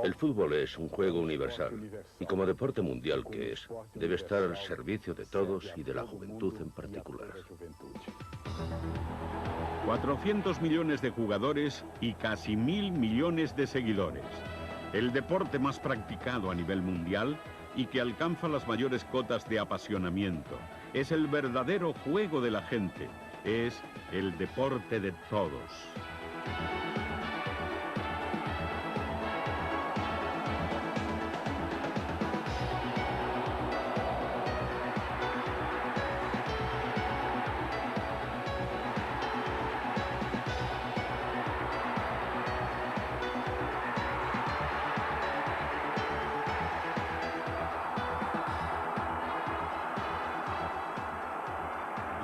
El fútbol es un juego universal y como deporte mundial que es, debe estar al servicio de todos y de la juventud en particular. 400 millones de jugadores y casi 1.000 millones de seguidores. El deporte más practicado a nivel mundial y que alcanza las mayores cotas de apasionamiento. Es el verdadero juego de la gente. Es el deporte de todos.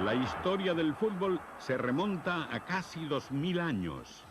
La historia del fútbol se remonta a casi 2000 años.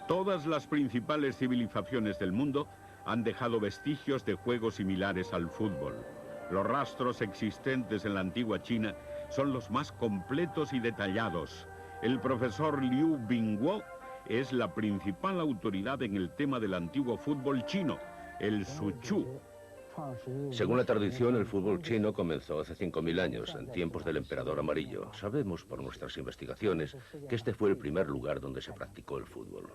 Todas las principales civilizaciones del mundo han dejado vestigios de juegos similares al fútbol. Los rastros existentes en la antigua China son los más completos y detallados. El profesor Liu Bingguo es la principal autoridad en el tema del antiguo fútbol chino, el Suchu. Según la tradición, el fútbol chino comenzó hace 5000 años, en tiempos del emperador amarillo. Sabemos por nuestras investigaciones que este fue el primer lugar donde se practicó el fútbol.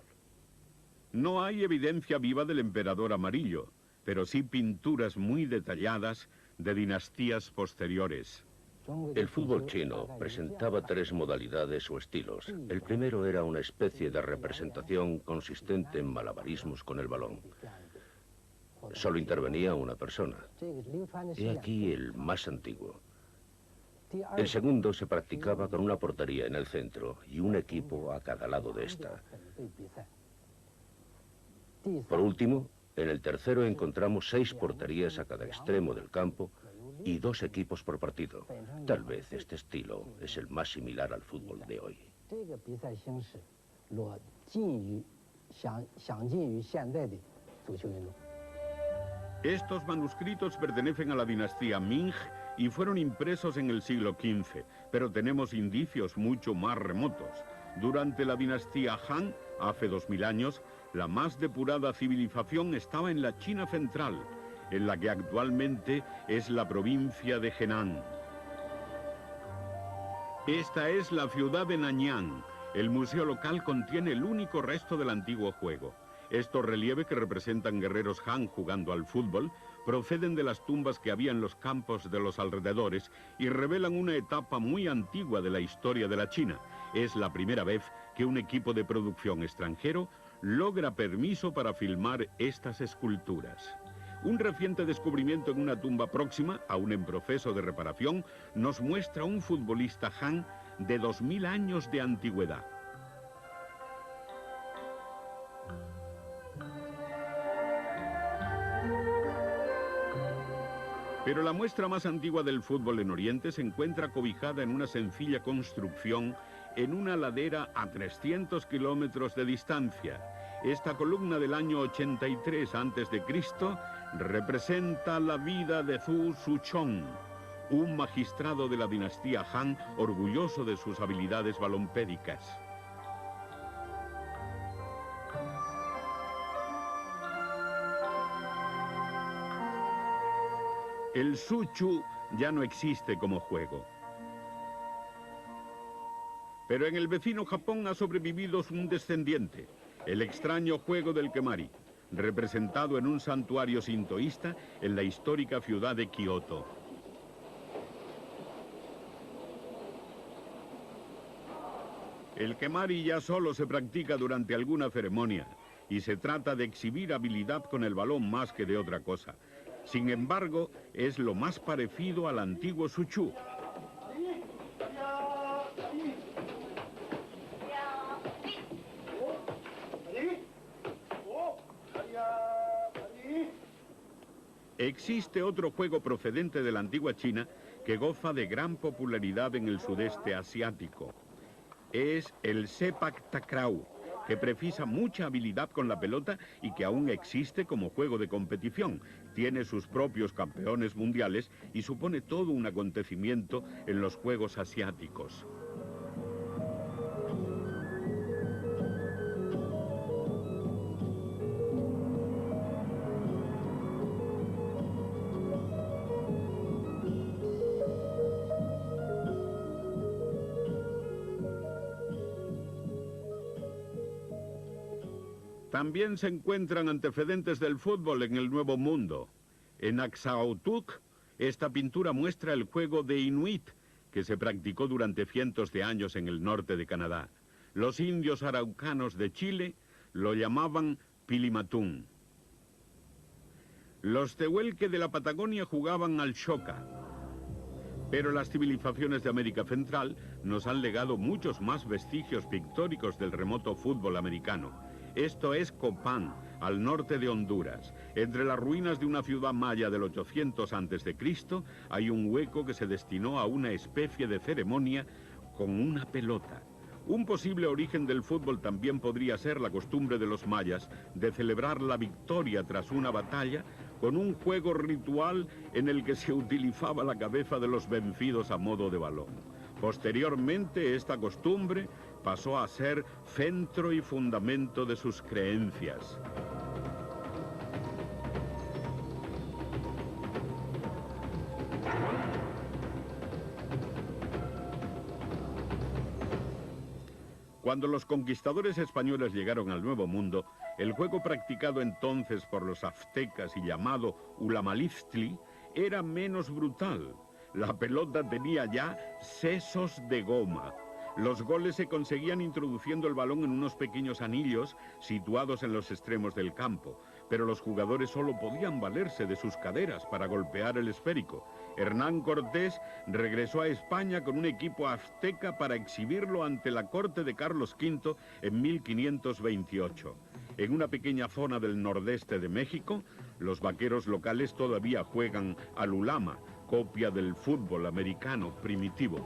No hay evidencia viva del emperador amarillo, pero sí pinturas muy detalladas de dinastías posteriores. El fútbol chino presentaba 3 modalidades o estilos. El primero era una especie de representación consistente en malabarismos con el balón. Solo intervenía una persona. He aquí el más antiguo. El segundo se practicaba con una portería en el centro y un equipo a cada lado de esta. Por último, en el tercero encontramos 6 porterías a cada extremo del campo y 2 equipos por partido. Tal vez este estilo es el más similar al fútbol de hoy. Estos manuscritos pertenecen a la dinastía Ming y fueron impresos en el siglo XV, pero tenemos indicios mucho más remotos. Durante la dinastía Han, hace 2000 años, la más depurada civilización estaba en la China central, en la que actualmente es la provincia de Henan. Esta es la ciudad de Nanyang. El museo local contiene el único resto del antiguo juego. Estos relieves que representan guerreros Han jugando al fútbol proceden de las tumbas que había en los campos de los alrededores y revelan una etapa muy antigua de la historia de la China. Es la primera vez que un equipo de producción extranjero logra permiso para filmar estas esculturas. Un reciente descubrimiento en una tumba próxima, aún en proceso de reparación, nos muestra un futbolista Han de 2000 años de antigüedad. Pero la muestra más antigua del fútbol en Oriente se encuentra cobijada en una sencilla construcción en una ladera a 300 kilómetros de distancia. Esta columna del año 83 a.C. representa la vida de Zhu Suchong, un magistrado de la dinastía Han orgulloso de sus habilidades balompédicas. El Suchu ya no existe como juego. Pero en el vecino Japón ha sobrevivido un descendiente, el extraño juego del Kemari, representado en un santuario sintoísta en la histórica ciudad de Kioto. El Kemari ya solo se practica durante alguna ceremonia y se trata de exhibir habilidad con el balón más que de otra cosa. Sin embargo, es lo más parecido al antiguo Suchu. Existe otro juego procedente de la antigua China que goza de gran popularidad en el sudeste asiático. Es el Sepak Takraw, que precisa mucha habilidad con la pelota y que aún existe como juego de competición. Tiene sus propios campeones mundiales y supone todo un acontecimiento en los Juegos Asiáticos. También se encuentran antecedentes del fútbol en el Nuevo Mundo. En Aksaotuk, esta pintura muestra el juego de Inuit, que se practicó durante cientos de años en el norte de Canadá. Los indios araucanos de Chile lo llamaban pilimatún. Los tehuelque de la Patagonia jugaban al xoca. Pero las civilizaciones de América Central nos han legado muchos más vestigios pictóricos del remoto fútbol americano. Esto es Copán, al norte de Honduras. Entre las ruinas de una ciudad maya del 800 a.C. hay un hueco que se destinó a una especie de ceremonia con una pelota. Un posible origen del fútbol también podría ser la costumbre de los mayas de celebrar la victoria tras una batalla con un juego ritual en el que se utilizaba la cabeza de los vencidos a modo de balón. Posteriormente, esta costumbre pasó a ser centro y fundamento de sus creencias. Cuando los conquistadores españoles llegaron al Nuevo Mundo, el juego practicado entonces por los aztecas y llamado Ulamaliztli era menos brutal. La pelota tenía ya sesos de goma. Los goles se conseguían introduciendo el balón en unos pequeños anillos situados en los extremos del campo, pero los jugadores solo podían valerse de sus caderas para golpear el esférico. Hernán Cortés regresó a España con un equipo azteca para exhibirlo ante la corte de Carlos V en 1528. En una pequeña zona del nordeste de México, los vaqueros locales todavía juegan al ulama, copia del fútbol americano primitivo.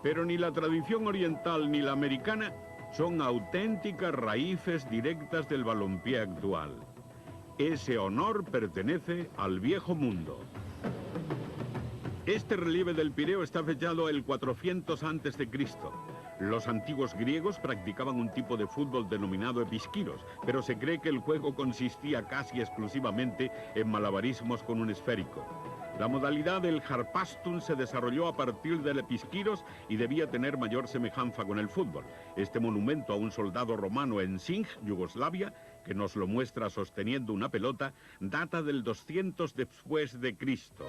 Pero ni la tradición oriental ni la americana son auténticas raíces directas del balompié actual. Ese honor pertenece al viejo mundo. Este relieve del Pireo está fechado el 400 a.C. Los antiguos griegos practicaban un tipo de fútbol denominado episquiros, pero se cree que el juego consistía casi exclusivamente en malabarismos con un esférico. La modalidad del harpastun se desarrolló a partir del episquiros y debía tener mayor semejanza con el fútbol. Este monumento a un soldado romano en Sinj, Yugoslavia, que nos lo muestra sosteniendo una pelota, data del 200 después de Cristo.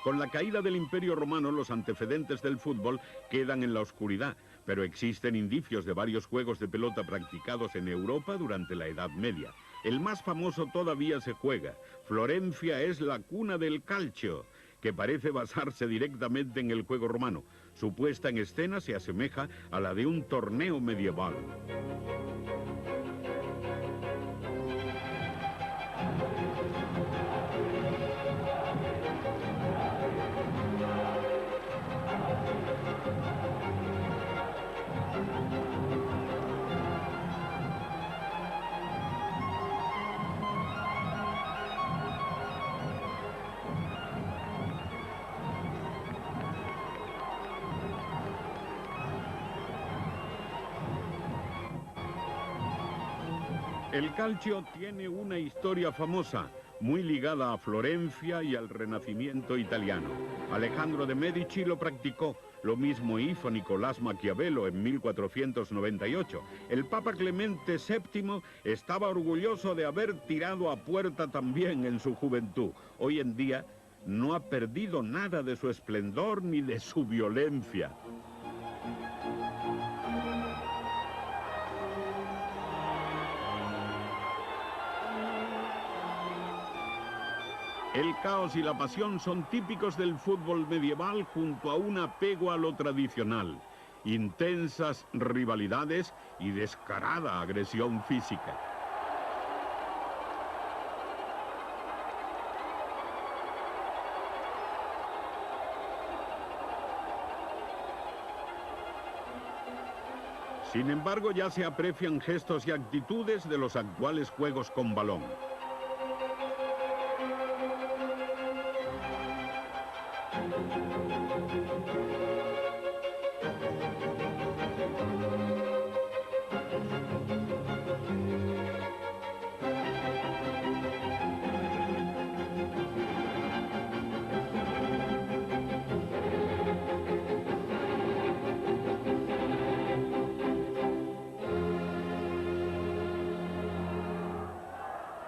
Con la caída del Imperio Romano, los antecedentes del fútbol quedan en la oscuridad, pero existen indicios de varios juegos de pelota practicados en Europa durante la Edad Media. El más famoso todavía se juega. Florencia es la cuna del calcio, que parece basarse directamente en el juego romano. Su puesta en escena se asemeja a la de un torneo medieval. El calcio tiene una historia famosa, muy ligada a Florencia y al Renacimiento italiano. Alejandro de Medici lo practicó, lo mismo hizo Nicolás Maquiavelo en 1498. El Papa Clemente VII estaba orgulloso de haber tirado a puerta también en su juventud. Hoy en día no ha perdido nada de su esplendor ni de su violencia. El caos y la pasión son típicos del fútbol medieval junto a un apego a lo tradicional, intensas rivalidades y descarada agresión física. Sin embargo, ya se aprecian gestos y actitudes de los actuales juegos con balón.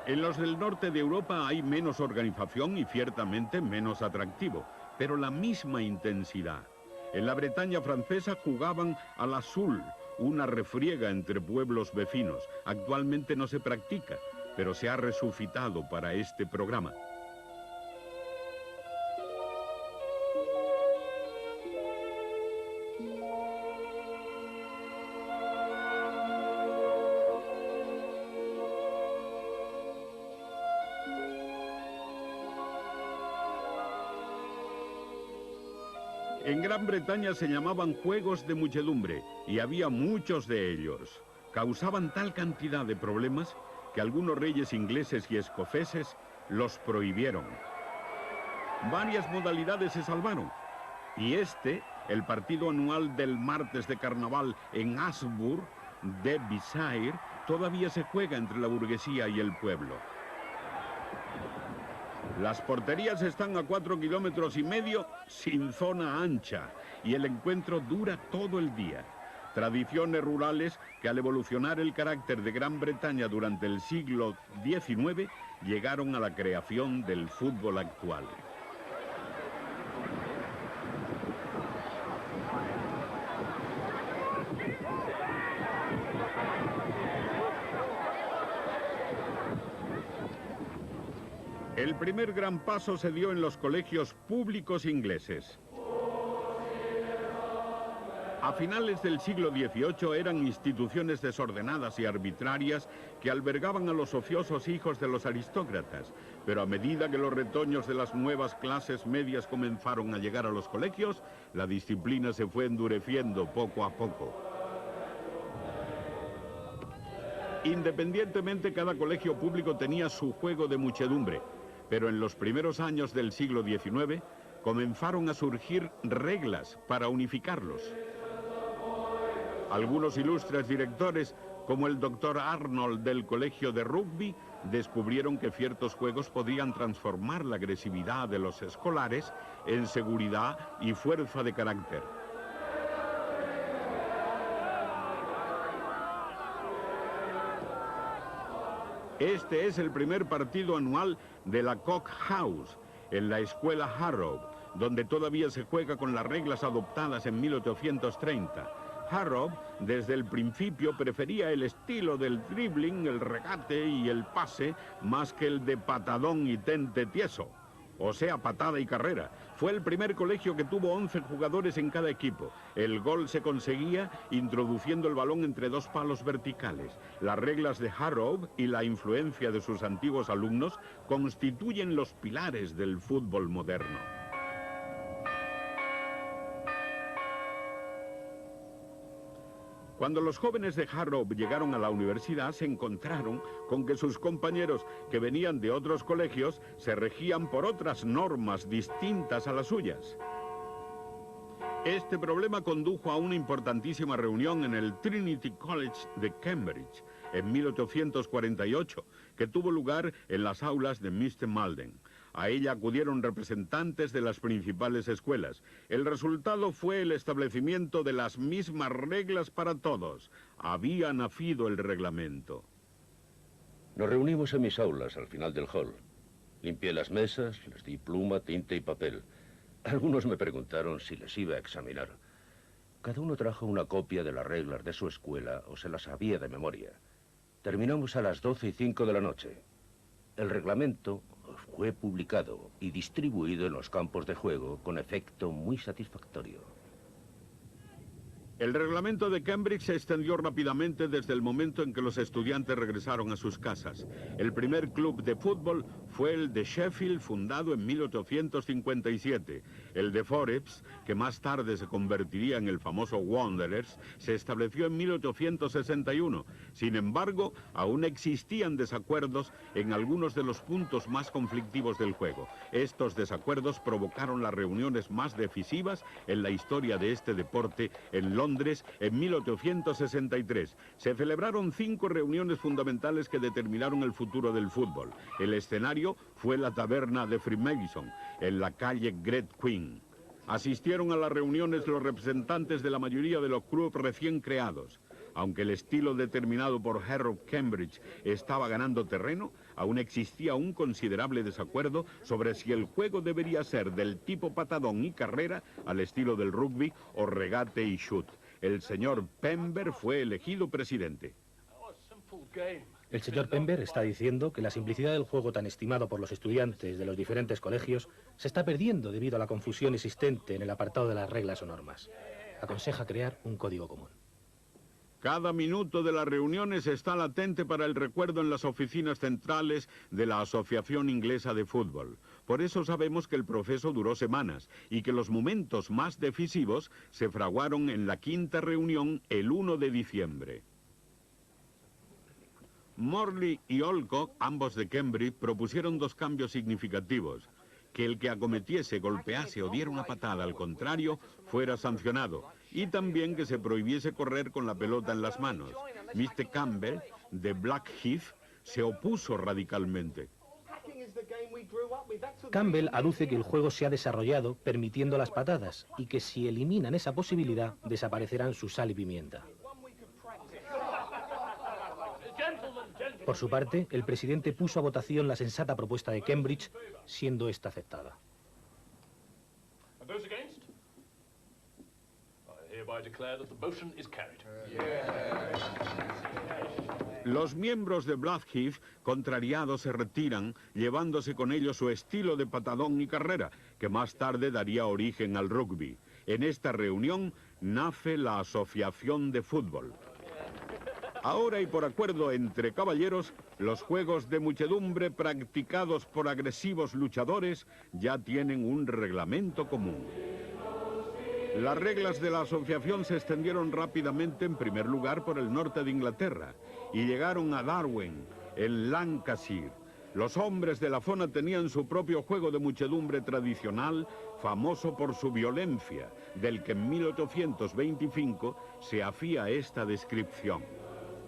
En los del norte de Europa hay menos organización y ciertamente menos atractivo, pero la misma intensidad. En la Bretaña francesa jugaban al azul, una refriega entre pueblos vecinos. Actualmente no se practica, pero se ha resucitado para este programa. En Gran Bretaña se llamaban juegos de muchedumbre y había muchos de ellos. Causaban tal cantidad de problemas que algunos reyes ingleses y escoceses los prohibieron. Varias modalidades se salvaron y el partido anual del martes de carnaval en Ashburn, Derbyshire, todavía se juega entre la burguesía y el pueblo. Las porterías están a 4,5 kilómetros sin zona ancha y el encuentro dura todo el día. Tradiciones rurales que al evolucionar el carácter de Gran Bretaña durante el siglo XIX llegaron a la creación del fútbol actual. El primer gran paso se dio en los colegios públicos ingleses. A finales del siglo XVIII eran instituciones desordenadas y arbitrarias que albergaban a los ociosos hijos de los aristócratas, pero a medida que los retoños de las nuevas clases medias comenzaron a llegar a los colegios, la disciplina se fue endureciendo poco a poco. Independientemente, cada colegio público tenía su juego de muchedumbre, pero en los primeros años del siglo XIX comenzaron a surgir reglas para unificarlos. Algunos ilustres directores, como el doctor Arnold del Colegio de Rugby, descubrieron que ciertos juegos podían transformar la agresividad de los escolares en seguridad y fuerza de carácter. Este es el primer partido anual de la Cock House, en la escuela Harrow, donde todavía se juega con las reglas adoptadas en 1830. Harrow, desde el principio, prefería el estilo del dribbling, el regate y el pase, más que el de patadón y tente tieso, o sea, patada y carrera. Fue el primer colegio que tuvo 11 jugadores en cada equipo. El gol se conseguía introduciendo el balón entre dos palos verticales. Las reglas de Harrow y la influencia de sus antiguos alumnos constituyen los pilares del fútbol moderno. Cuando los jóvenes de Harrow llegaron a la universidad, se encontraron con que sus compañeros que venían de otros colegios se regían por otras normas distintas a las suyas. Este problema condujo a una importantísima reunión en el Trinity College de Cambridge en 1848, que tuvo lugar en las aulas de Mr. Malden. A ella acudieron representantes de las principales escuelas. El resultado fue el establecimiento de las mismas reglas para todos. Había nacido el reglamento. Nos reunimos en mis aulas al final del hall. Limpié las mesas, les di pluma, tinta y papel. Algunos me preguntaron si les iba a examinar. Cada uno trajo una copia de las reglas de su escuela o se las sabía de memoria. Terminamos a las 12:05 de la noche. El reglamento fue publicado y distribuido en los campos de juego con efecto muy satisfactorio. El reglamento de Cambridge se extendió rápidamente desde el momento en que los estudiantes regresaron a sus casas. El primer club de fútbol fue el de Sheffield, fundado en 1857. El de Forest, que más tarde se convertiría en el famoso Wanderers, se estableció en 1861. Sin embargo, aún existían desacuerdos en algunos de los puntos más conflictivos del juego. Estos desacuerdos provocaron las reuniones más decisivas en la historia de este deporte en Londres en 1863. Se celebraron 5 reuniones fundamentales que determinaron el futuro del fútbol. El escenario fue la taberna de Freemason, en la calle Great Queen. Asistieron a las reuniones los representantes de la mayoría de los clubes recién creados. Aunque el estilo determinado por Harrow Cambridge estaba ganando terreno, aún existía un considerable desacuerdo sobre si el juego debería ser del tipo patadón y carrera al estilo del rugby o regate y shoot. El señor Pember fue elegido presidente. El señor Pember está diciendo que la simplicidad del juego tan estimado por los estudiantes de los diferentes colegios se está perdiendo debido a la confusión existente en el apartado de las reglas o normas. Aconseja crear un código común. Cada minuto de las reuniones está latente para el recuerdo en las oficinas centrales de la Asociación Inglesa de Fútbol. Por eso sabemos que el proceso duró semanas y que los momentos más decisivos se fraguaron en la 5ª reunión el 1 de diciembre. Morley y Olcott, ambos de Cambridge, propusieron 2 cambios significativos. Que el que acometiese, golpease o diera una patada al contrario fuera sancionado, y también que se prohibiese correr con la pelota en las manos. Mr. Campbell, de Blackheath, se opuso radicalmente. Campbell aduce que el juego se ha desarrollado permitiendo las patadas y que si eliminan esa posibilidad desaparecerán su sal y pimienta. Por su parte, el presidente puso a votación la sensata propuesta de Cambridge, siendo esta aceptada. Los miembros de Blackheath, contrariados, se retiran, llevándose con ellos su estilo de patadón y carrera, que más tarde daría origen al rugby. En esta reunión nace la Asociación de Fútbol. Ahora y por acuerdo entre caballeros, los juegos de muchedumbre practicados por agresivos luchadores ya tienen un reglamento común. Las reglas de la asociación se extendieron rápidamente en primer lugar por el norte de Inglaterra y llegaron a Darwen, en Lancashire. Los hombres de la zona tenían su propio juego de muchedumbre tradicional, famoso por su violencia, del que en 1825 se hacía esta descripción.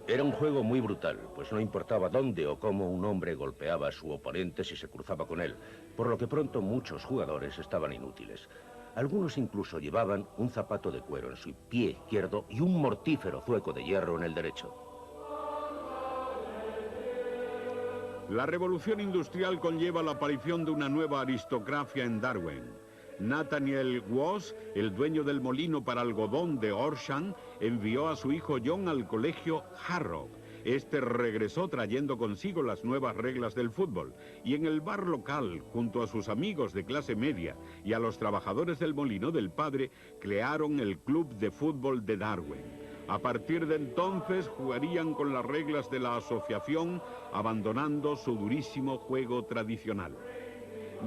Era un juego muy brutal, pues no importaba dónde o cómo un hombre golpeaba a su oponente si se cruzaba con él, por lo que pronto muchos jugadores estaban inútiles. Algunos incluso llevaban un zapato de cuero en su pie izquierdo y un mortífero zueco de hierro en el derecho. La revolución industrial conlleva la aparición de una nueva aristocracia en Darwen. Nathaniel Woss, el dueño del molino para algodón de Horsham, envió a su hijo John al colegio Harrow. Este regresó trayendo consigo las nuevas reglas del fútbol y en el bar local, junto a sus amigos de clase media y a los trabajadores del molino del padre, crearon el club de fútbol de Darwen. A partir de entonces jugarían con las reglas de la asociación, abandonando su durísimo juego tradicional.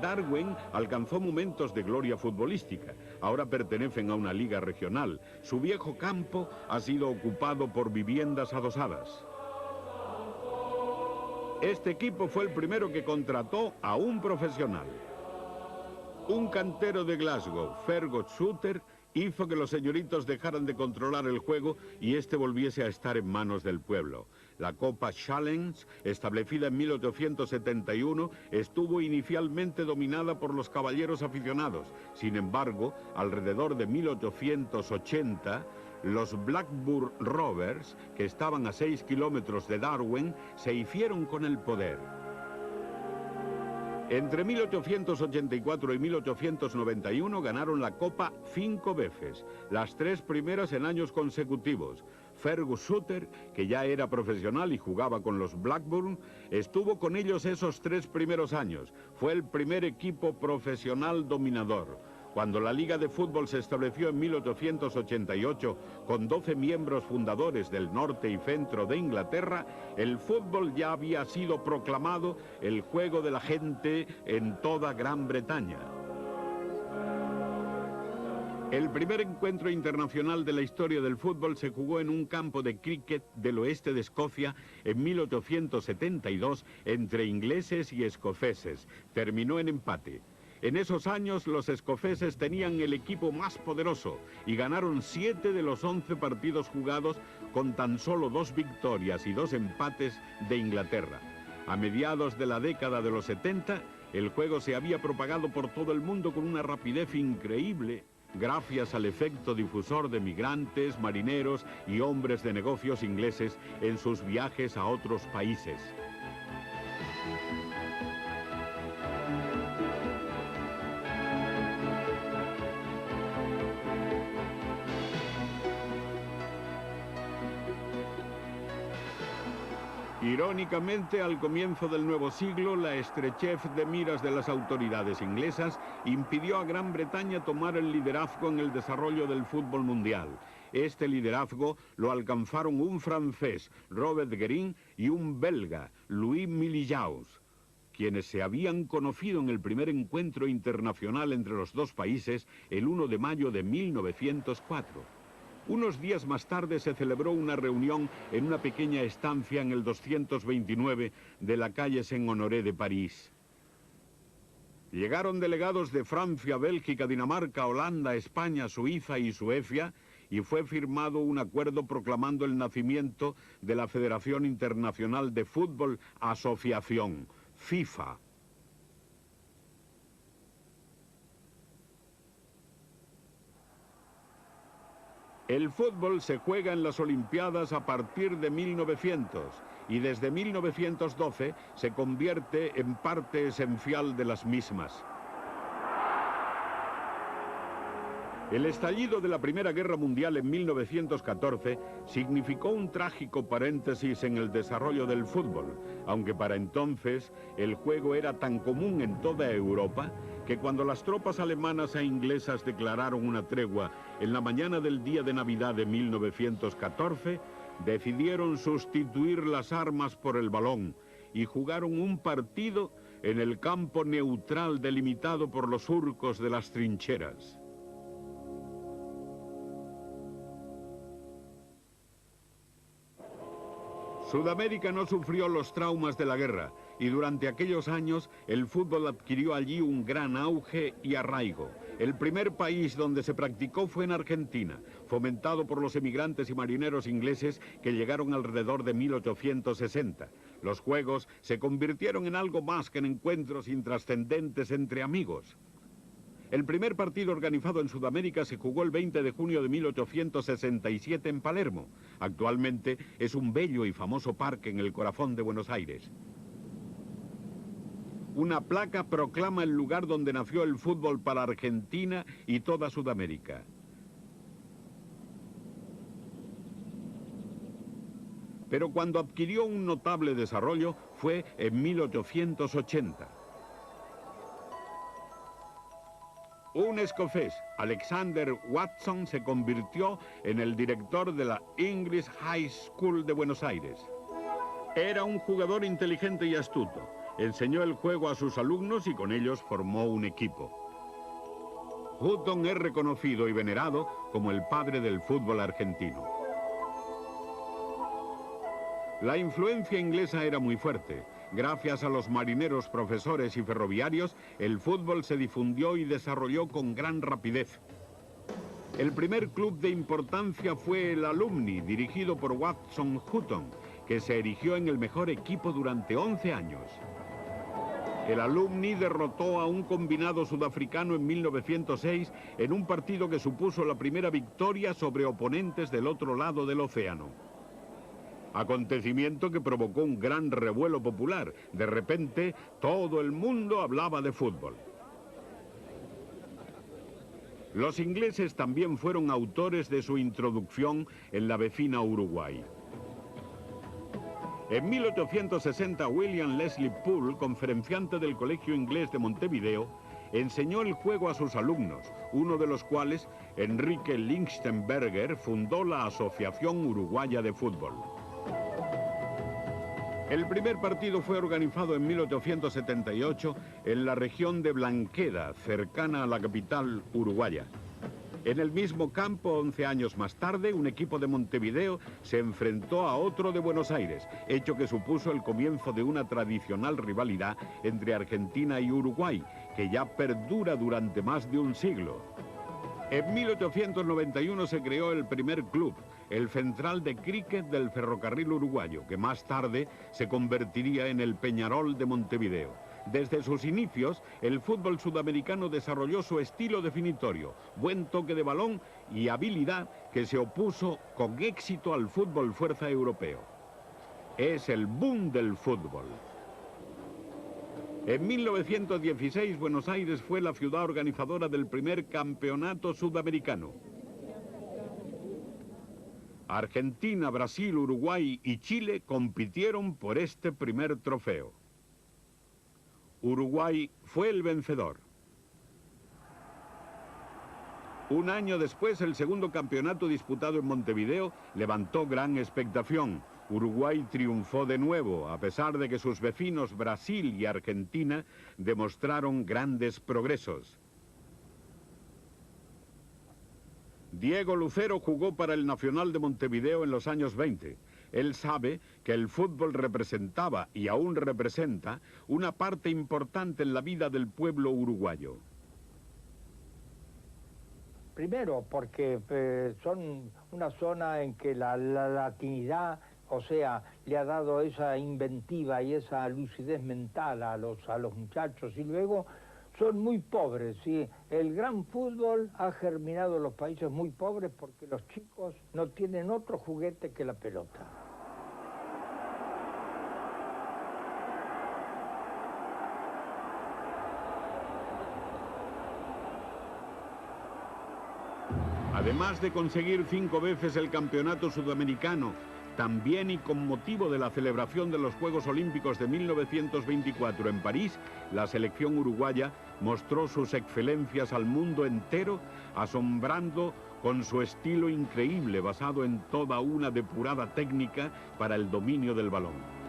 Darwen alcanzó momentos de gloria futbolística. ahora pertenecen a una liga regional. Su viejo campo ha sido ocupado por viviendas adosadas. Este equipo fue el primero que contrató a un profesional. Un cantero de Glasgow, Fergus Suter, hizo que los señoritos dejaran de controlar el juego y este volviese a estar en manos del pueblo. La Copa Challenge, establecida en 1871, estuvo inicialmente dominada por los caballeros aficionados. Sin embargo, alrededor de 1880, los Blackburn Rovers, que estaban a 6 kilómetros de Darwen, se hicieron con el poder. Entre 1884 y 1891 ganaron la Copa 5 veces, las 3 primeras en años consecutivos. Fergus Suter, que ya era profesional y jugaba con los Blackburn, estuvo con ellos esos 3 primeros años. Fue el primer equipo profesional dominador. Cuando la Liga de Fútbol se estableció en 1888 con 12 miembros fundadores del norte y centro de Inglaterra, el fútbol ya había sido proclamado el juego de la gente en toda Gran Bretaña. El primer encuentro internacional de la historia del fútbol se jugó en un campo de cricket del oeste de Escocia en 1872 entre ingleses y escoceses. Terminó en empate. En esos años los escoceses tenían el equipo más poderoso y ganaron 7 de los 11 partidos jugados con tan solo 2 victorias y 2 empates de Inglaterra. A mediados de la década de los 70, el juego se había propagado por todo el mundo con una rapidez increíble, gracias al efecto difusor de migrantes, marineros y hombres de negocios ingleses en sus viajes a otros países. Irónicamente, al comienzo del nuevo siglo, la estrechez de miras de las autoridades inglesas impidió a Gran Bretaña tomar el liderazgo en el desarrollo del fútbol mundial. Este liderazgo lo alcanzaron un francés, Robert Guérin, y un belga, Louis Miliaus, quienes se habían conocido en el primer encuentro internacional entre los dos países el 1 de mayo de 1904. Unos días más tarde se celebró una reunión en una pequeña estancia en el 229 de la calle Saint-Honoré de París. Llegaron delegados de Francia, Bélgica, Dinamarca, Holanda, España, Suiza y Suecia y fue firmado un acuerdo proclamando el nacimiento de la Federación Internacional de Fútbol Asociación, FIFA. El fútbol se juega en las Olimpiadas a partir de 1900 y desde 1912 se convierte en parte esencial de las mismas. El estallido de la Primera Guerra Mundial en 1914 significó un trágico paréntesis en el desarrollo del fútbol, aunque para entonces el juego era tan común en toda Europa que cuando las tropas alemanas e inglesas declararon una tregua en la mañana del día de Navidad de 1914, decidieron sustituir las armas por el balón y jugaron un partido en el campo neutral delimitado por los surcos de las trincheras. Sudamérica no sufrió los traumas de la guerra y durante aquellos años el fútbol adquirió allí un gran auge y arraigo. El primer país donde se practicó fue en Argentina, fomentado por los emigrantes y marineros ingleses que llegaron alrededor de 1860. Los juegos se convirtieron en algo más que en encuentros intrascendentes entre amigos. El primer partido organizado en Sudamérica se jugó el 20 de junio de 1867 en Palermo. Actualmente es un bello y famoso parque en el corazón de Buenos Aires. Una placa proclama el lugar donde nació el fútbol para Argentina y toda Sudamérica. Pero cuando adquirió un notable desarrollo fue en 1880. Un escocés, Alexander Watson, se convirtió en el director de la English High School de Buenos Aires. Era un jugador inteligente y astuto. Enseñó el juego a sus alumnos y con ellos formó un equipo. Hutton es reconocido y venerado como el padre del fútbol argentino. La influencia inglesa era muy fuerte. Gracias a los marineros, profesores y ferroviarios, el fútbol se difundió y desarrolló con gran rapidez. El primer club de importancia fue el Alumni, dirigido por Watson Hutton, que se erigió en el mejor equipo durante 11 años. El Alumni derrotó a un combinado sudafricano en 1906 en un partido que supuso la primera victoria sobre oponentes del otro lado del océano. Acontecimiento que provocó un gran revuelo popular. De repente, todo el mundo hablaba de fútbol. Los ingleses también fueron autores de su introducción en la vecina Uruguay. En 1860, William Leslie Poole, conferenciante del Colegio Inglés de Montevideo, enseñó el juego a sus alumnos, uno de los cuales, Enrique Lichtenberger, fundó la Asociación Uruguaya de Fútbol. El primer partido fue organizado en 1878 en la región de Blanqueda, cercana a la capital uruguaya. En el mismo campo, 11 años más tarde, un equipo de Montevideo se enfrentó a otro de Buenos Aires, hecho que supuso el comienzo de una tradicional rivalidad entre Argentina y Uruguay, que ya perdura durante más de un siglo. En 1891 se creó el primer club, el Central de Críquet del Ferrocarril Uruguayo, que más tarde se convertiría en el Peñarol de Montevideo. Desde sus inicios, el fútbol sudamericano desarrolló su estilo definitorio, buen toque de balón y habilidad que se opuso con éxito al fútbol fuerza europeo. Es el boom del fútbol. En 1916, Buenos Aires fue la ciudad organizadora del primer campeonato sudamericano. Argentina, Brasil, Uruguay y Chile compitieron por este primer trofeo. Uruguay fue el vencedor. Un año después, el segundo campeonato disputado en Montevideo levantó gran expectación. Uruguay triunfó de nuevo, a pesar de que sus vecinos Brasil y Argentina demostraron grandes progresos. Diego Lucero jugó para el Nacional de Montevideo en los años 20. Él sabe que el fútbol representaba, y aún representa, una parte importante en la vida del pueblo uruguayo. Primero, porque son una zona en que la latinidad, o sea, le ha dado esa inventiva y esa lucidez mental a los muchachos, y luego son muy pobres, ¿sí? El gran fútbol ha germinado en los países muy pobres porque los chicos no tienen otro juguete que la pelota. Además de conseguir 5 veces el campeonato sudamericano, también y con motivo de la celebración de los Juegos Olímpicos de 1924 en París, la selección uruguaya mostró sus excelencias al mundo entero, asombrando con su estilo increíble basado en toda una depurada técnica para el dominio del balón.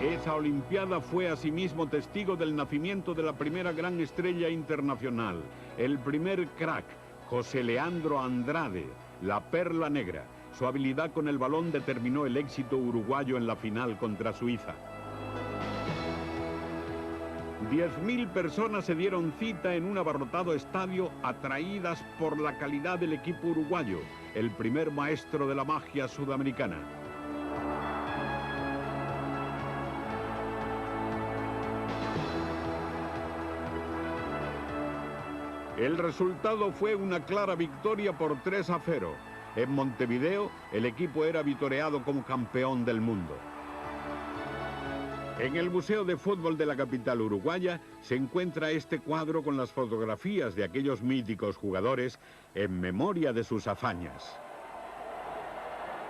Esa Olimpiada fue asimismo testigo del nacimiento de la primera gran estrella internacional, el primer crack, José Leandro Andrade, la perla negra. Su habilidad con el balón determinó el éxito uruguayo en la final contra Suiza. 10.000 personas se dieron cita en un abarrotado estadio atraídas por la calidad del equipo uruguayo, el primer maestro de la magia sudamericana. El resultado fue una clara victoria por 3-0. En Montevideo, el equipo era vitoreado como campeón del mundo. En el Museo de Fútbol de la capital uruguaya se encuentra este cuadro con las fotografías de aquellos míticos jugadores en memoria de sus hazañas.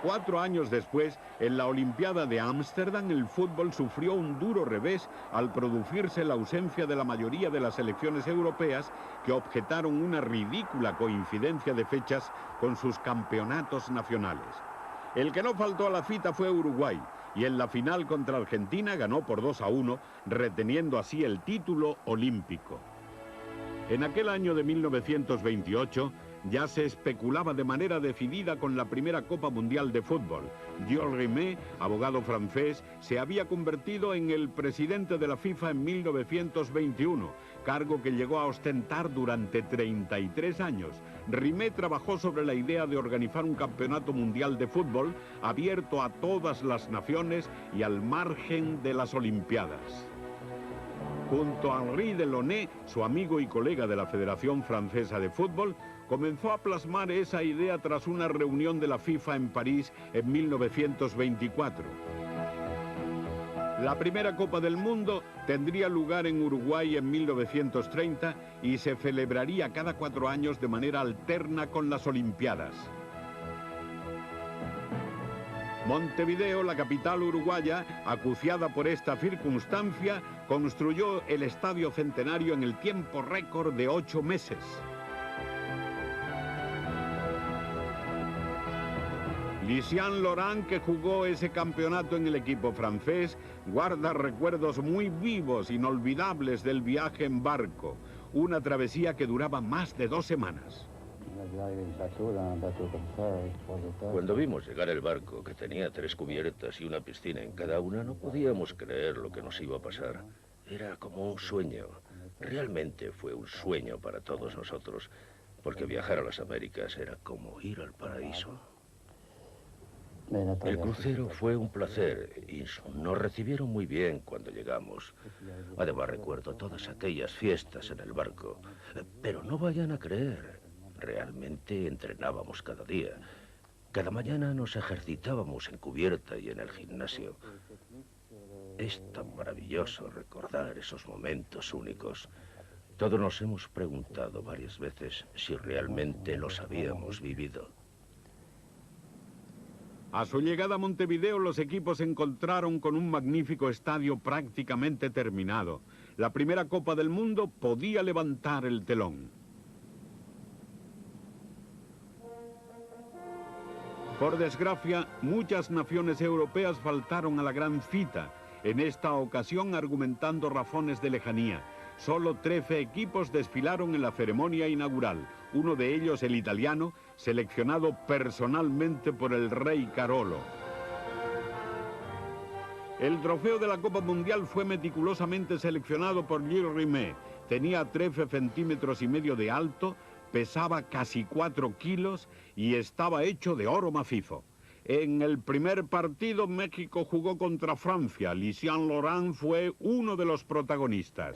4 años después, en la Olimpiada de Ámsterdam, el fútbol sufrió un duro revés al producirse la ausencia de la mayoría de las selecciones europeas que objetaron una ridícula coincidencia de fechas con sus campeonatos nacionales. El que no faltó a la cita fue Uruguay, y en la final contra Argentina ganó por 2-1, reteniendo así el título olímpico. En aquel año de 1928, ya se especulaba de manera decidida con la primera Copa Mundial de Fútbol. Jules Rimet, abogado francés, se había convertido en el presidente de la FIFA en 1921, cargo que llegó a ostentar durante 33 años. Rimet trabajó sobre la idea de organizar un campeonato mundial de fútbol abierto a todas las naciones y al margen de las Olimpiadas. Junto a Henri Delaunay, su amigo y colega de la Federación Francesa de Fútbol, comenzó a plasmar esa idea tras una reunión de la FIFA en París en 1924. La primera Copa del Mundo tendría lugar en Uruguay en 1930 y se celebraría cada 4 años de manera alterna con las Olimpiadas. Montevideo, la capital uruguaya, acuciada por esta circunstancia, construyó el Estadio Centenario en el tiempo récord de 8 meses. Lysiane Laurent, que jugó ese campeonato en el equipo francés, guarda recuerdos muy vivos, inolvidables del viaje en barco, una travesía que duraba más de 2 semanas. Cuando vimos llegar el barco, que tenía 3 cubiertas y una piscina en cada una, no podíamos creer lo que nos iba a pasar. Era como un sueño. Realmente fue un sueño para todos nosotros, porque viajar a las Américas era como ir al paraíso. El crucero fue un placer y nos recibieron muy bien cuando llegamos. Además recuerdo todas aquellas fiestas en el barco. Pero no vayan a creer, realmente entrenábamos cada día. Cada mañana nos ejercitábamos en cubierta y en el gimnasio. Es tan maravilloso recordar esos momentos únicos. Todos nos hemos preguntado varias veces si realmente los habíamos vivido. A su llegada a Montevideo, los equipos se encontraron con un magnífico estadio prácticamente terminado. La primera Copa del Mundo podía levantar el telón. Por desgracia, muchas naciones europeas faltaron a la gran cita, en esta ocasión argumentando razones de lejanía. Solo 13 equipos desfilaron en la ceremonia inaugural, uno de ellos el italiano, seleccionado personalmente por el rey Carolo. El trofeo de la Copa Mundial fue meticulosamente seleccionado por Jules Rimet. Tenía 13 centímetros y medio de alto, pesaba casi 4 kilos y estaba hecho de oro macizo. En el primer partido, México jugó contra Francia. Lysiane Laurent fue uno de los protagonistas.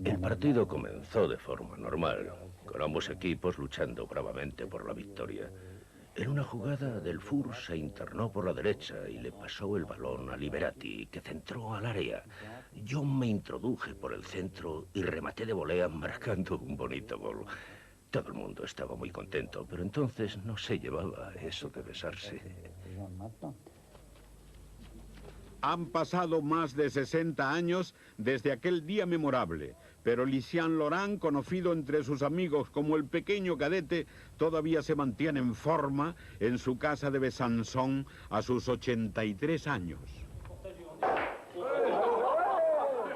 El partido comenzó de forma normal, con ambos equipos luchando bravamente por la victoria. En una jugada, Delfour se internó por la derecha y le pasó el balón a Liberati, que centró al área. Yo me introduje por el centro y rematé de volea marcando un bonito gol. Todo el mundo estaba muy contento, pero entonces no se llevaba eso de besarse. Han pasado más de 60 años desde aquel día memorable, pero Lysiane Laurent, conocido entre sus amigos como el pequeño cadete, todavía se mantiene en forma en su casa de Besançon a sus 83 años.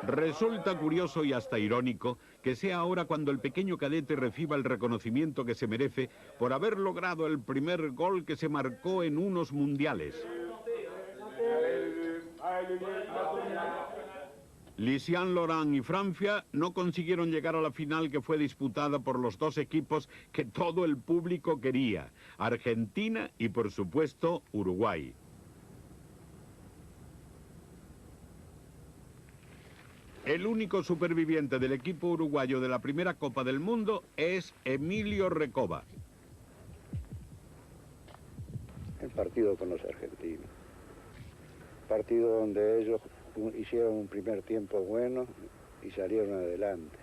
Resulta curioso y hasta irónico que sea ahora cuando el pequeño cadete reciba el reconocimiento que se merece por haber logrado el primer gol que se marcó en unos mundiales. Lysiane Laurent y Francia no consiguieron llegar a la final, que fue disputada por los 2 equipos que todo el público quería, Argentina y por supuesto Uruguay. El único superviviente del equipo uruguayo de la primera Copa del Mundo es Emilio Recoba. El partido con los argentinos. Partido donde ellos hicieron un primer tiempo bueno y salieron adelante.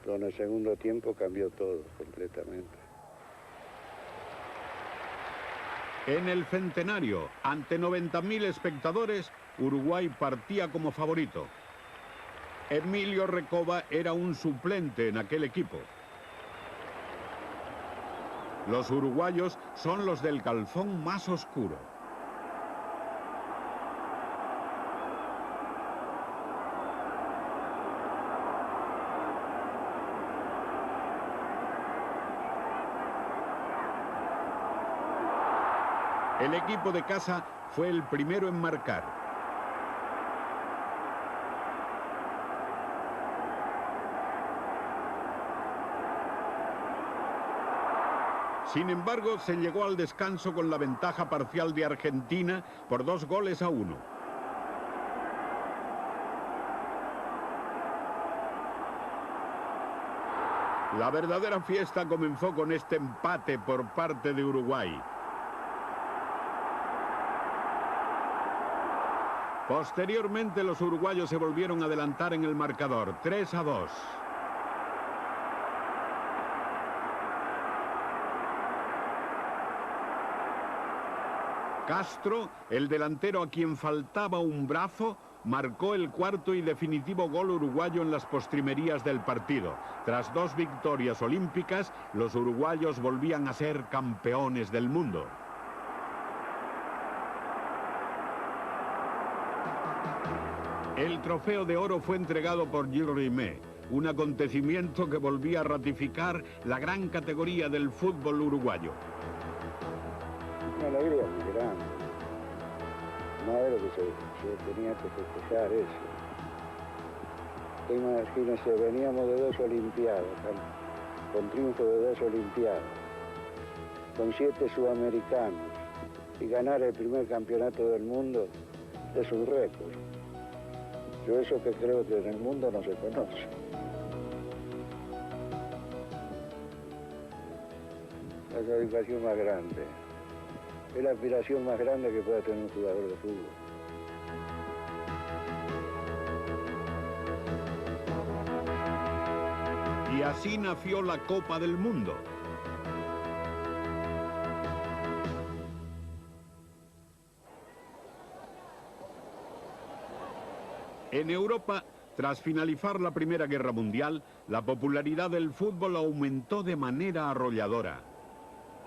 Pero en el segundo tiempo cambió todo completamente. En el centenario, ante 90.000 espectadores, Uruguay partía como favorito. Emilio Recoba era un suplente en aquel equipo. Los uruguayos son los del calzón más oscuro. El equipo de casa fue el primero en marcar. Sin embargo, se llegó al descanso con la ventaja parcial de Argentina por 2-1. La verdadera fiesta comenzó con este empate por parte de Uruguay. Posteriormente, los uruguayos se volvieron a adelantar en el marcador, 3-2. Castro, el delantero a quien faltaba un brazo, marcó el cuarto y definitivo gol uruguayo en las postrimerías del partido. Tras 2 victorias olímpicas, los uruguayos volvían a ser campeones del mundo. El trofeo de oro fue entregado por Gilles Rimet, un acontecimiento que volvía a ratificar la gran categoría del fútbol uruguayo. Una alegría muy grande. No era lo que se tenía que festejar eso. Imagínense, veníamos de 2 olimpiadas, con triunfo de 2 olimpiadas, con 7 sudamericanos, y ganar el primer campeonato del mundo es un récord. Yo eso que creo que en el mundo no se conoce. La satisfacción más grande. Es la aspiración más grande que pueda tener un jugador de fútbol. Y así nació la Copa del Mundo. En Europa, tras finalizar la Primera Guerra Mundial, la popularidad del fútbol aumentó de manera arrolladora.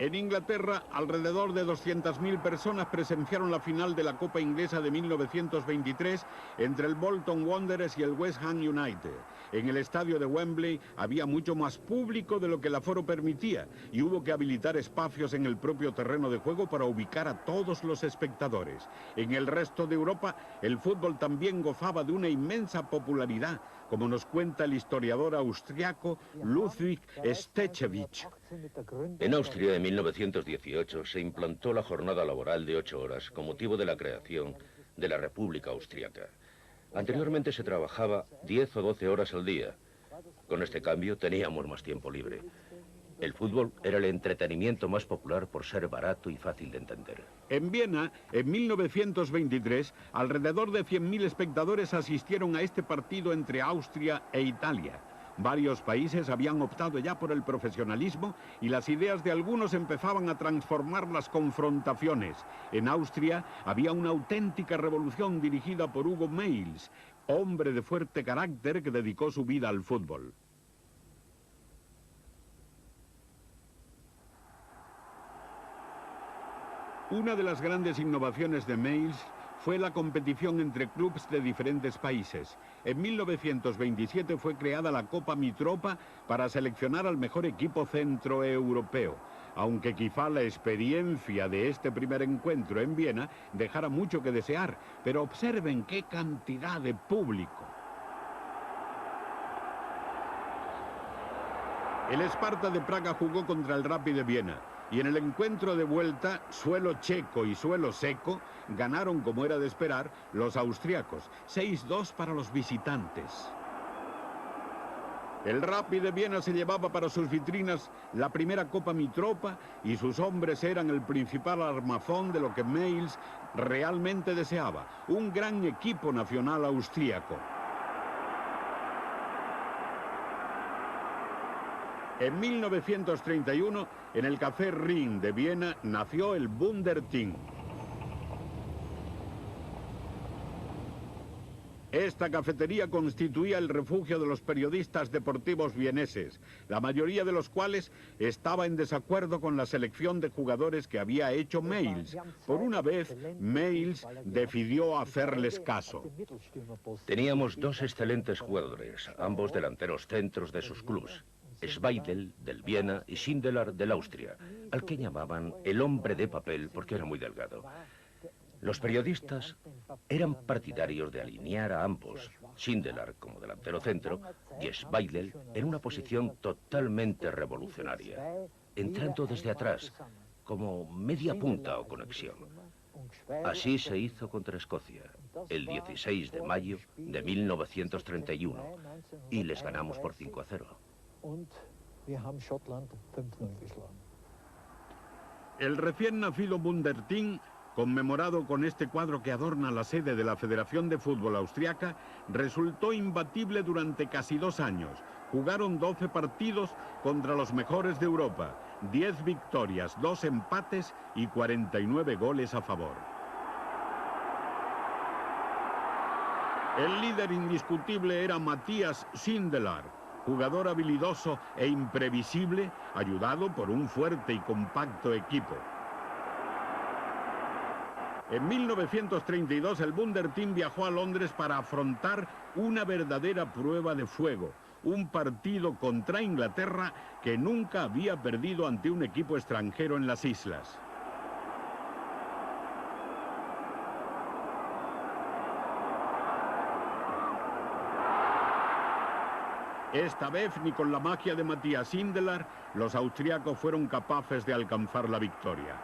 En Inglaterra, alrededor de 200.000 personas presenciaron la final de la Copa Inglesa de 1923 entre el Bolton Wanderers y el West Ham United. En el estadio de Wembley había mucho más público de lo que el aforo permitía y hubo que habilitar espacios en el propio terreno de juego para ubicar a todos los espectadores. En el resto de Europa, el fútbol también gozaba de una inmensa popularidad, como nos cuenta el historiador austriaco Ludwig Stechewitsch. En Austria, en 1918, se implantó la jornada laboral de 8 horas con motivo de la creación de la República Austriaca. Anteriormente se trabajaba 10 o 12 horas al día. Con este cambio teníamos más tiempo libre. El fútbol era el entretenimiento más popular por ser barato y fácil de entender. En Viena, en 1923, alrededor de 100.000 espectadores asistieron a este partido entre Austria e Italia. Varios países habían optado ya por el profesionalismo y las ideas de algunos empezaban a transformar las confrontaciones. En Austria había una auténtica revolución dirigida por Hugo Meils, hombre de fuerte carácter que dedicó su vida al fútbol. Una de las grandes innovaciones de Meils fue la competición entre clubes de diferentes países. En 1927 fue creada la Copa Mitropa para seleccionar al mejor equipo centroeuropeo, aunque quizá la experiencia de este primer encuentro en Viena dejara mucho que desear, pero observen qué cantidad de público. El Sparta de Praga jugó contra el Rapid de Viena. Y en el encuentro de vuelta, suelo checo y suelo seco, ganaron, como era de esperar, los austriacos. 6-2 para los visitantes. El Rapid de Viena se llevaba para sus vitrinas la primera Copa Mitropa y sus hombres eran el principal armazón de lo que Meils realmente deseaba, un gran equipo nacional austríaco. En 1931, en el Café Ring de Viena, nació el Wunderteam. Esta cafetería constituía el refugio de los periodistas deportivos vieneses, la mayoría de los cuales estaba en desacuerdo con la selección de jugadores que había hecho Mayls. Por una vez, Mayls decidió hacerles caso. Teníamos dos excelentes jugadores, ambos delanteros centros de sus clubes. Schweidel, del Viena, y Sindelar, del Austria, al que llamaban el hombre de papel porque era muy delgado. Los periodistas eran partidarios de alinear a ambos, Sindelar como delantero centro y Schweidel en una posición totalmente revolucionaria, entrando desde atrás, como media punta o conexión. Así se hizo contra Escocia, el 16 de mayo de 1931, y les ganamos por 5-0. El recién nacido Wunderteam, conmemorado con este cuadro que adorna la sede de la Federación de Fútbol Austriaca, resultó imbatible durante casi 2 años. Jugaron 12 partidos contra los mejores de Europa, 10 victorias, 2 empates y 49 goles a favor. El líder indiscutible era Matthias Sindelar, jugador habilidoso e imprevisible, ayudado por un fuerte y compacto equipo. En 1932 el Wunderteam viajó a Londres para afrontar una verdadera prueba de fuego, un partido contra Inglaterra que nunca había perdido ante un equipo extranjero en las islas. Esta vez, ni con la magia de Matthias Sindelar, los austriacos fueron capaces de alcanzar la victoria.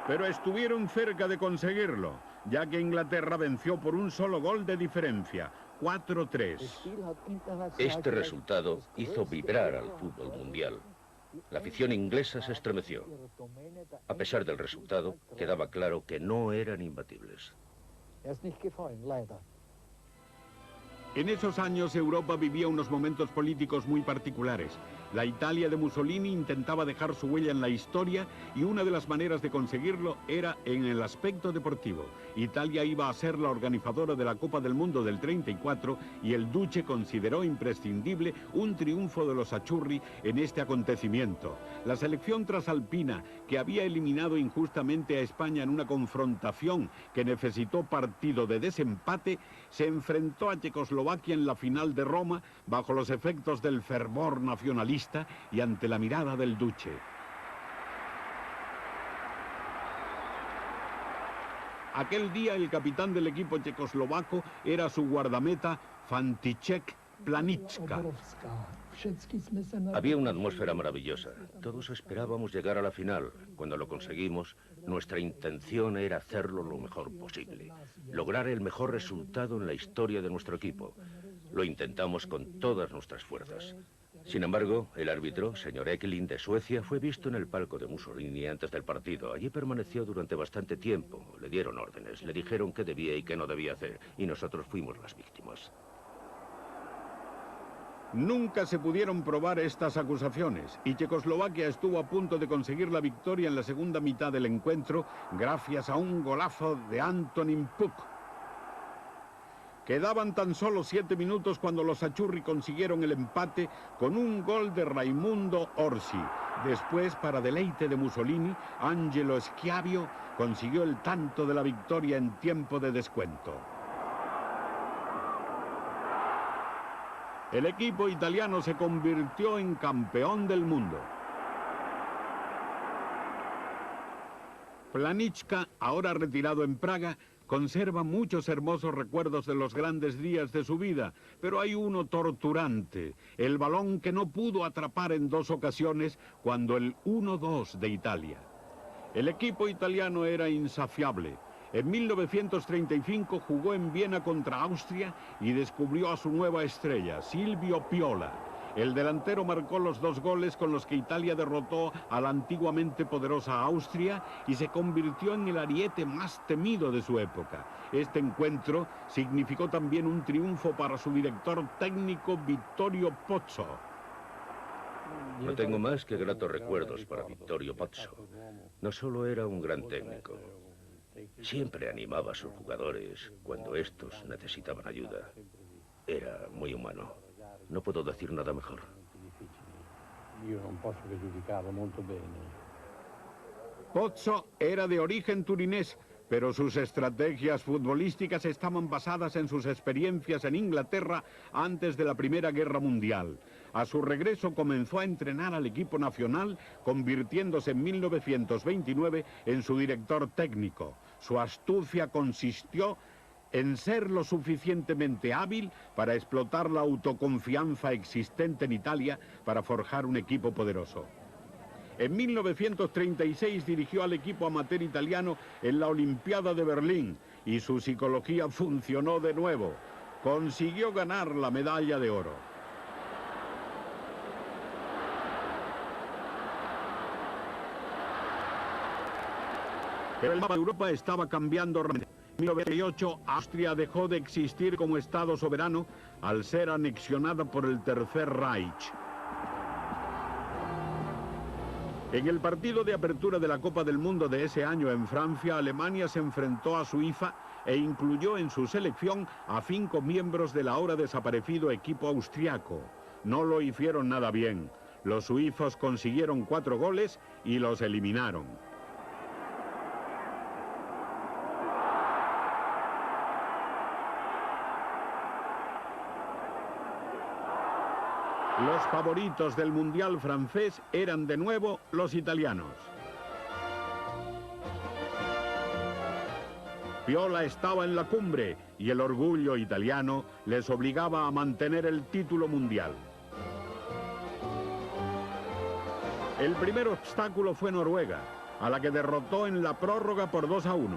Pero estuvieron cerca de conseguirlo, ya que Inglaterra venció por un solo gol de diferencia, 4-3. Este resultado hizo vibrar al fútbol mundial. La afición inglesa se estremeció. A pesar del resultado, quedaba claro que no eran imbatibles. En esos años Europa vivía unos momentos políticos muy particulares. La Italia de Mussolini intentaba dejar su huella en la historia y una de las maneras de conseguirlo era en el aspecto deportivo. Italia iba a ser la organizadora de la Copa del Mundo del 34 y el Duce consideró imprescindible un triunfo de los azzurri en este acontecimiento. La selección trasalpina, que había eliminado injustamente a España en una confrontación que necesitó partido de desempate, se enfrentó a Checoslovaquia en la final de Roma bajo los efectos del fervor nacionalista y ante la mirada del Duce. Aquel día el capitán del equipo checoslovaco era su guardameta František Planicka. Había una atmósfera maravillosa. Todos esperábamos llegar a la final. Cuando lo conseguimos, nuestra intención era hacerlo lo mejor posible. Lograr el mejor resultado en la historia de nuestro equipo. Lo intentamos con todas nuestras fuerzas. Sin embargo, el árbitro, señor Ekelin de Suecia, fue visto en el palco de Mussolini antes del partido. Allí permaneció durante bastante tiempo. Le dieron órdenes, le dijeron qué debía y qué no debía hacer. Y nosotros fuimos las víctimas. Nunca se pudieron probar estas acusaciones y Checoslovaquia estuvo a punto de conseguir la victoria en la segunda mitad del encuentro gracias a un golazo de Antonín Puk. Quedaban tan solo 7 minutos cuando los azzurri consiguieron el empate con un gol de Raimundo Orsi. Después, para deleite de Mussolini, Angelo Schiavio consiguió el tanto de la victoria en tiempo de descuento. El equipo italiano se convirtió en campeón del mundo. Planicka, ahora retirado en Praga, conserva muchos hermosos recuerdos de los grandes días de su vida, pero hay uno torturante, el balón que no pudo atrapar en 2 ocasiones cuando el 1-2 de Italia. El equipo italiano era insaciable. En 1935 jugó en Viena contra Austria y descubrió a su nueva estrella, Silvio Piola. El delantero marcó los 2 goles con los que Italia derrotó a la antiguamente poderosa Austria y se convirtió en el ariete más temido de su época. Este encuentro significó también un triunfo para su director técnico Vittorio Pozzo. No tengo más que gratos recuerdos para Vittorio Pozzo. No solo era un gran técnico, siempre animaba a sus jugadores cuando estos necesitaban ayuda. Era muy humano. No puedo decir nada mejor. Pozzo era de origen turinés, pero sus estrategias futbolísticas estaban basadas en sus experiencias en Inglaterra antes de la Primera Guerra Mundial. A su regreso comenzó a entrenar al equipo nacional, convirtiéndose en 1929 en su director técnico. Su astucia consistió en ser lo suficientemente hábil para explotar la autoconfianza existente en Italia para forjar un equipo poderoso. En 1936 dirigió al equipo amateur italiano en la Olimpiada de Berlín y su psicología funcionó de nuevo. Consiguió ganar la medalla de oro. Pero el mapa de Europa estaba cambiando rápidamente. En 1908, Austria dejó de existir como Estado soberano al ser anexionada por el Tercer Reich. En el partido de apertura de la Copa del Mundo de ese año en Francia, Alemania se enfrentó a Suiza e incluyó en su selección a 5 miembros del ahora desaparecido equipo austriaco. No lo hicieron nada bien. Los suizos consiguieron 4 goles y los eliminaron. Los favoritos del Mundial francés eran de nuevo los italianos. Piola estaba en la cumbre y el orgullo italiano les obligaba a mantener el título mundial. El primer obstáculo fue Noruega, a la que derrotó en la prórroga por 2-1.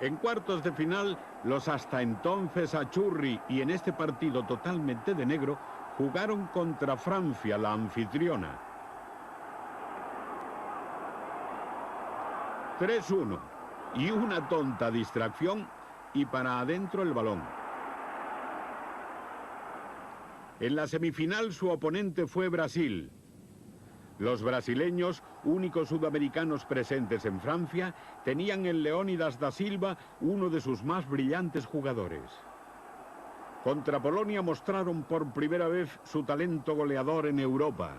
En cuartos de final, los hasta entonces achurri y en este partido totalmente de negro, jugaron contra Francia, la anfitriona. 3-1 y una tonta distracción y para adentro el balón. En la semifinal su oponente fue Brasil. Los brasileños, únicos sudamericanos presentes en Francia, tenían en Leónidas da Silva uno de sus más brillantes jugadores. Contra Polonia mostraron por primera vez su talento goleador en Europa.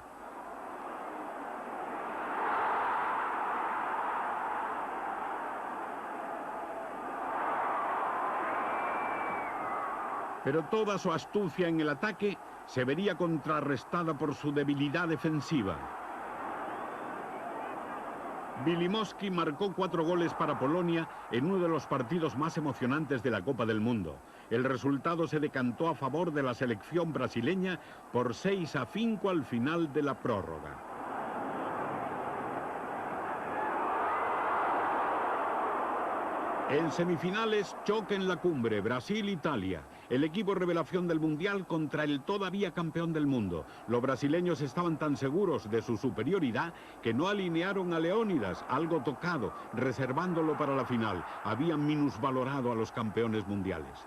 Pero toda su astucia en el ataque se vería contrarrestada por su debilidad defensiva. Wilimowski marcó 4 goles para Polonia en uno de los partidos más emocionantes de la Copa del Mundo. El resultado se decantó a favor de la selección brasileña por 6-5 al final de la prórroga. En semifinales, choque en la cumbre, Brasil-Italia. El equipo revelación del Mundial contra el todavía campeón del mundo. Los brasileños estaban tan seguros de su superioridad que no alinearon a Leónidas, algo tocado, reservándolo para la final. Habían minusvalorado a los campeones mundiales.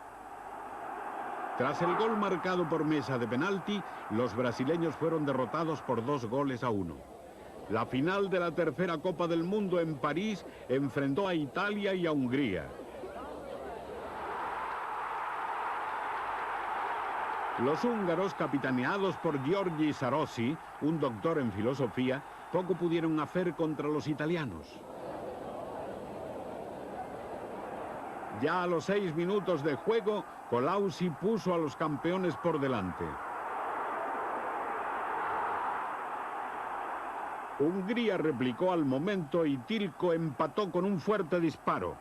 Tras el gol marcado por Mesa de penalti, los brasileños fueron derrotados por 2-1. La final de la tercera Copa del Mundo en París enfrentó a Italia y a Hungría. Los húngaros, capitaneados por Giorgi Sarossi, un doctor en filosofía, poco pudieron hacer contra los italianos. Ya a los 6 minutos de juego, Colausi puso a los campeones por delante. Hungría replicó al momento y Tilko empató con un fuerte disparo.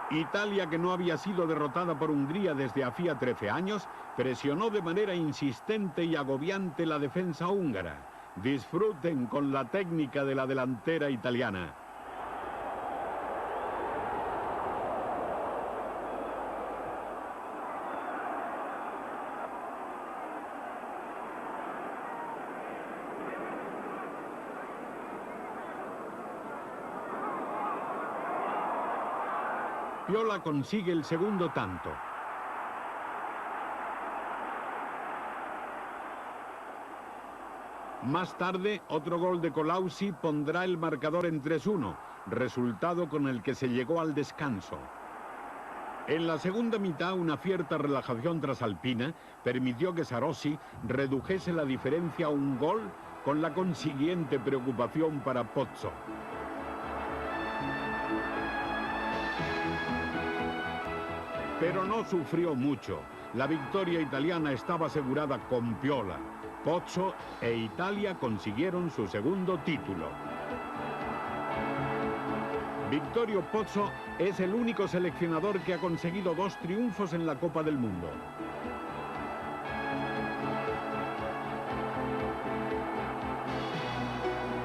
Italia, que no había sido derrotada por Hungría desde hacía 13 años, presionó de manera insistente y agobiante la defensa húngara. Disfruten con la técnica de la delantera italiana. Piola consigue el segundo tanto. Más tarde, otro gol de Colausi pondrá el marcador en 3-1, resultado con el que se llegó al descanso. En la segunda mitad, una cierta relajación trasalpina permitió que Sarossi redujese la diferencia a un gol, con la consiguiente preocupación para Pozzo. Pero no sufrió mucho. La victoria italiana estaba asegurada con Piola. Pozzo e Italia consiguieron su segundo título. Vittorio Pozzo es el único seleccionador que ha conseguido 2 triunfos en la Copa del Mundo.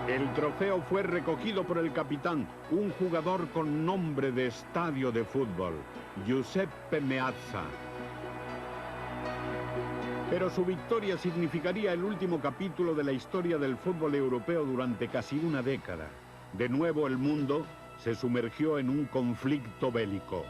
El trofeo fue recogido por el capitán, un jugador con nombre de estadio de fútbol, Giuseppe Meazza. Pero su victoria significaría el último capítulo de la historia del fútbol europeo durante casi una década. De nuevo el mundo se sumergió en un conflicto bélico.